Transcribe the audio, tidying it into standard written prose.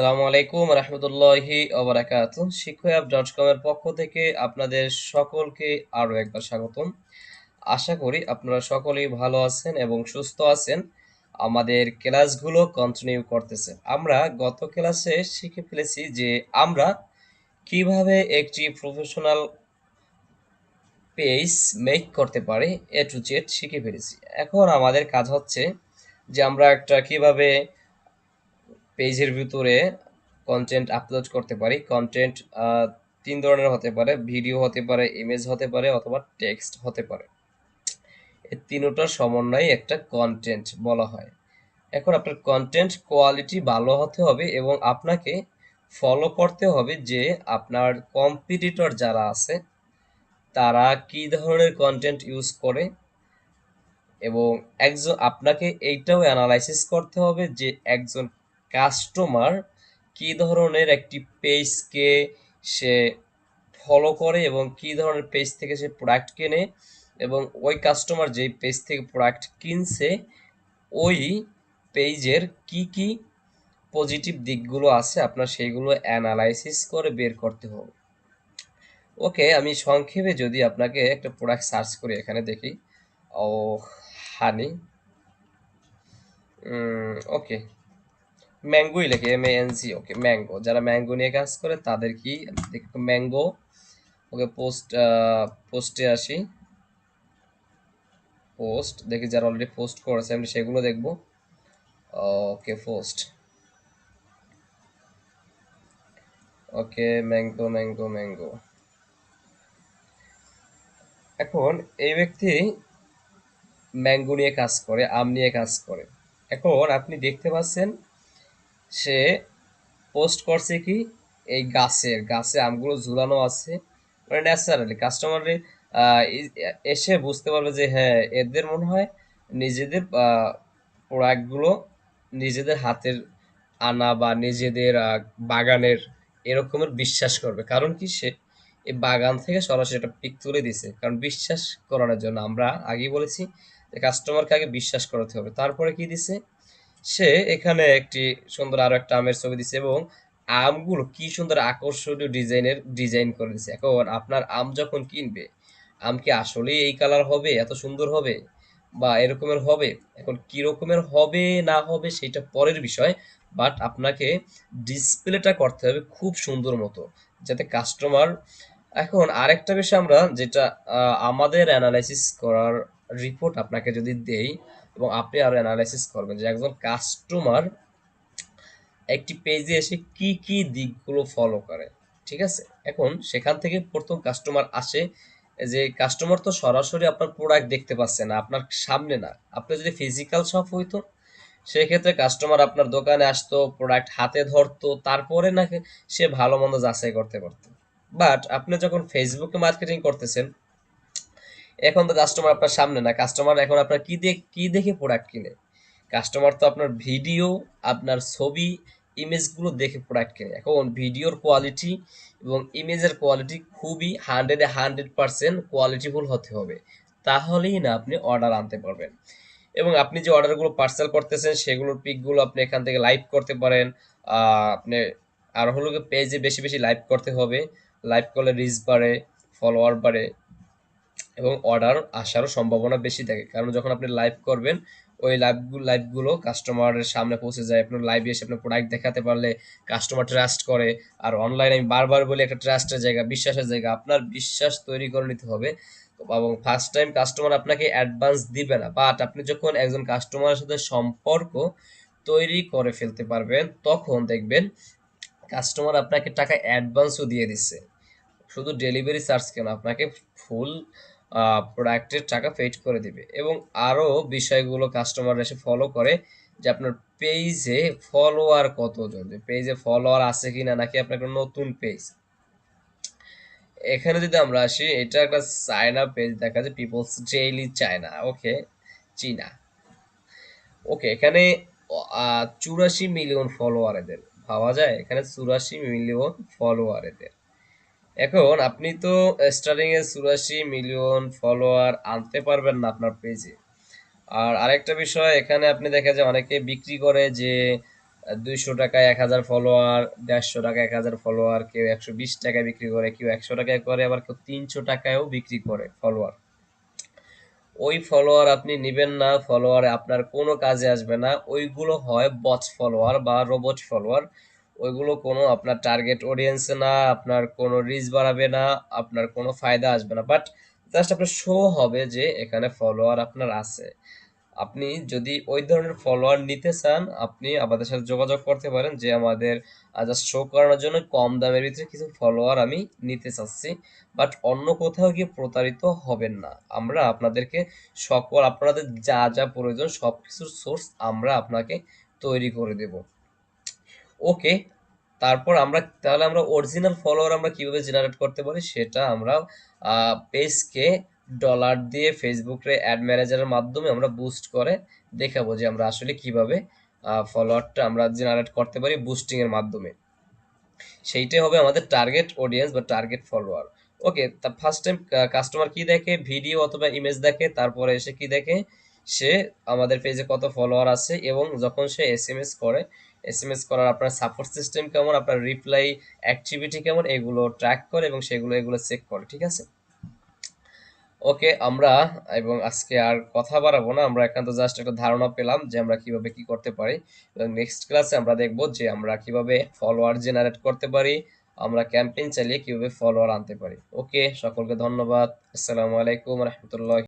আসসালামু আলাইকুম রহমতুল্লাহি ওবারাকাতু। শিক্ষাঅ্যাপ.com এর পক্ষ থেকে আপনাদের সকলকে আরো একবার স্বাগতম। আশা করি আপনারা সকলেই ভালো আছেন এবং সুস্থ আছেন। আমাদের ক্লাসগুলো কন্টিনিউ করতেছেন। আমরা গত ক্লাসে শিখে ফেলেছি যে আমরা কিভাবে একটি প্রফেশনাল পেজ মেক করতে পারি, এ টু জেড শিখে ফেলেছি। এখন আমাদের কাজ হচ্ছে যে আমরা একটা কিভাবে পেজের ভিতরে কন্টেন্ট আপলোড করতে পারি। কন্টেন্ট তিন ধরনের হতে পারে: ভিডিও হতে পারে, ইমেজ হতে পারে, অথবা টেক্সট হতে পারে। এই তিনটার সমন্বয়ে একটা কন্টেন্ট বলা হয়। এখন আপনার কন্টেন্ট কোয়ালিটি ভালো হতে হবে এবং আপনাকে ফলো করতে হবে যে আপনার কম্পিটিটর যারা আছে তারা কি ধরনের কন্টেন্ট ইউজ করে, এবং আপনাকে এইটাও অ্যানালাইসিস করতে হবে যে একজন কাস্টমার কি ধরনের একটি পেজকে সে ফলো করে এবং কি ধরনের পেজ থেকে সে প্রোডাক্ট কেনে, এবং ওই কাস্টমার যেই পেজ থেকে প্রোডাক্ট কিনছে ওই পেজের কি কি পজিটিভ দিকগুলো আছে আপনার সেইগুলো অ্যানালাইসিস করে বের করতে হবে। ওকে, আমি সংক্ষেপে যদি আপনাকে একটা প্রোডাক্ট সার্চ করি, এখানে দেখি ও হানি, ওকে, ম্যাঙ্গোই লেখে, MANG। ওকে, ম্যাঙ্গো। যারা ম্যাঙ্গো নিয়ে কাজ করে তাদের কি ম্যাঙ্গো। ওকে, পোস্টে আসি। পোস্ট দেখি যারা অলরেডি পোস্ট করেছে, আমি সেগুলো দেখবো। ওকে, পোস্ট। ওকে, ম্যাঙ্গো ম্যাঙ্গো ম্যাঙ্গো। এখন এই ব্যক্তি ম্যাঙ্গো নিয়ে কাজ করে, আম নিয়ে কাজ করে। এখন আপনি দেখতে পাচ্ছেন সে পোস্ট করছে কি, এই গাছে আমগুলো ঝুলানো আছে, মানে ন্যাচারালি কাস্টমারে এসে বুঝতে পারবে যে হ্যাঁ, এদের মনে হয় নিজেদের প্রোডাক্টগুলো নিজেদের হাতের আনা বা নিজেদের বাগানের এরকমের বিশ্বাস করবে। কারণ কি, সে এই বাগান থেকে সরাসরি একটা পিক তুলে দিছে। কারণ বিশ্বাস করানোর জন্য আমরা আগেই বলেছি যে কাস্টমারকে আগে বিশ্বাস করাতে হবে। তারপরে কি দিছে, সে এখানে একটি সুন্দর আরো একটা আমের ছবি দিছে এবং আমগুলো কি সুন্দর আকর্ষণীয় ডিজাইন করে দিছে। এখন আপনার আম যখন কিনবে, আম কি আসলেই এই কালার হবে, এত সুন্দর হবে বা এরকমের হবে? এখন কি রকমের হবে না হবে সেটা পরের বিষয়, বাট আপনাকে ডিসপ্লেটা করতে হবে খুব সুন্দর মতো, যাতে কাস্টমার। এখন আরেকটা বিষয় আমরা যেটা আমাদের অ্যানালাইসিস করার রিপোর্ট আপনাকে যদি দেই এবং আপনি আরো অ্যানালাইসিস করবেন যে একজন কাস্টমার একটি পেজে এসে কি কি দিকগুলো ফলো করে। ঠিক আছে, এখন সেখান থেকে প্রথম কাস্টমার আসে, যে কাস্টমার তো সরাসরি আপনার প্রোডাক্ট দেখতে পাচ্ছে না, আপনার সামনে না। আপনার যদি ফিজিক্যাল শপ হইতো সেক্ষেত্রে কাস্টমার আপনার দোকানে আসতো, প্রোডাক্ট হাতে ধরতো, তারপরে নাকি সে ভালো মন্দ যাচাই করতে পারতো। বাট আপনি যখন ফেসবুকে মার্কেটিং করতেছেন, এখন তো কাস্টমার আপনার সামনে না, কাস্টমার এখন আপনার কি দেখে প্রোডাক্ট কিনে? কাস্টমার তো আপনার ভিডিও, আপনার ছবি, ইমেজগুলো দেখে প্রোডাক্ট কেনে। এখন ভিডিওর কোয়ালিটি এবং ইমেজের কোয়ালিটি খুবই 100% কোয়ালিটিফুল হতে হবে, তাহলেই না আপনি অর্ডার আনতে পারবেন। এবং আপনি যে অর্ডারগুলো পার্সেল করতেছেন সেগুলোর পিকগুলো আপনি এখান থেকে লাইভ করতে পারেন। আপনি আর হলো পেজে বেশি বেশি লাইভ করতে হবে। লাইভ করলে রিচ বাড়ে, ফলোয়ার বাড়ে এবং অর্ডার আসারও সম্ভাবনা বেশি থাকে। কারণ যখন আপনি লাইভ করবেন, ওই লাইভগুলো কাস্টমারের সামনে পৌঁছে যায়। আপনার লাইভে এসে আপনার প্রোডাক্ট দেখাতে পারলে কাস্টমার ট্রাস্ট করে। আর অনলাইনে আমি বারবার বলি, একটা ট্রাস্টের জায়গা, বিশ্বাসের জায়গা। আপনার বিশ্বাস তৈরি করে নিতে হবে, এবং ফার্স্ট টাইম কাস্টমার আপনাকে অ্যাডভান্স দিবে না, বাট আপনি যখন একজন কাস্টমারের সাথে সম্পর্ক তৈরি করে ফেলতে পারবেন তখন দেখবেন কাস্টমার আপনাকে টাকা অ্যাডভান্সও দিয়ে দিচ্ছে। শুধু ডেলিভারি চার্জ কেন, আপনাকে ফুল প্রোডাক্টের টাকা পেড করে দিবে। এবং আরও বিষয়গুলো কাস্টমার এসে ফলো করে, যে আপনার পেজে ফলোয়ার কতজন, যে পেজে ফলোয়ার আছে কিনা, নাকি আপনার একটা নতুন পেজ। এখানে যদি আমরা আসি, এটা একটা চায়না পেজ দেখা যায়, পিপলস ডেইলি চায়না। ওকে, চীনা। ওকে, এখানে 84 মিলিয়ন ফলোয়ার এদের। ভাবা যায়, এখানে 84 মিলিয়ন ফলোয়ার এদের। এখন আপনি তো স্টার্টিং এ 84 মিলিয়ন ফলোয়ার আনতে পারবেন না আপনার পেজে। আর আরেকটা বিষয়, এখানে আপনি দেখা যায় অনেকে বিক্রি করে যে 200 টাকায় 1000 ফলোয়ার, 150 টাকায় 1000 ফলোয়ার, কেউ 120 টাকায় বিক্রি করে, কেউ 100 টাকায় করে, আবার কেউ 300 টাকায়ও বিক্রি করে ফলোয়ার। ওই ফলোয়ার আপনি নিবেন না, ফলোয়ার আপনার কোনো কাজে আসবে না। ওইগুলো হয় বট ফলোয়ার বা রোবট ফলোয়ার। ওইগুলো কোনো আপনার টার্গেট অডিয়েন্সে না, আপনার কোনো রিচ বাড়াবে না, আপনার কোনো ফায়দা আসবে না, বাট জাস্ট আপনার শো হবে যে এখানে ফলোয়ার আপনার আছে। আপনি যদি ওই ধরনের ফলোয়ার নিতে চান, আপনি আমাদের সাথে যোগাযোগ করতে পারেন যে আমাদের জাস্ট শো করানোর জন্য কম দামের ভিতরে কিছু ফলোয়ার আমি নিতে চাচ্ছি, বাট অন্য কোথাও গিয়ে প্রতারিত হবেন না। আমরা আপনাদেরকে সকল আপনাদের যা যা প্রয়োজন সব কিছুর সোর্স আমরা আপনাকে তৈরি করে দেব। ওকে, তারপর আমরা তাহলে আমরা অরিজিনাল ফলোয়ার আমরা কিভাবে জেনারেট করতে পারি সেটা আমরা পেজকে ডলার দিয়ে ফেসবুকে অ্যাড ম্যানেজারের মাধ্যমে আমরা বুস্ট করে দেখাবো যে আমরা আসলে কিভাবে ফলোয়ারটা আমরা জেনারেট করতে পারি বুস্টিং এর মাধ্যমে। সেইটাই হবে আমাদের টার্গেট অডিয়েন্স বা টার্গেট ফলোয়ার। ওকে, তা ফার্স্ট টাইম কাস্টমার কি দেখে? ভিডিও অথবা ইমেজ দেখে, তারপরে এসে কি দেখে? সে আমাদের পেজে কত ফলোয়ার আছে, এবং যখন সে এসএমএস করে, এসএমএস করার আপনার সাপোর্ট সিস্টেম কেমন, আপনার রিপ্লাই অ্যাক্টিভিটি কেমন, এগুলো ট্র্যাক করে এবং এগুলো চেক করে। ঠিক আছে? ওকে, আমরা এবং আজকে আর কথা বাড়াবো না, আমরা একান্ত জাস্ট একটা ধারণা পেলাম যে আমরা কিভাবে কি করতে পারি, এবং নেক্সট ক্লাসে আমরা দেখব যে আমরা কিভাবে ফলোয়ার জেনারেট করতে পারি, আমরা ক্যাম্পেইন চালিয়ে কিভাবে ফলোয়ার আনতে পারি। ওকে, সকলকে ধন্যবাদ। আসসালামু আলাইকুম রহমতুল্লাহ।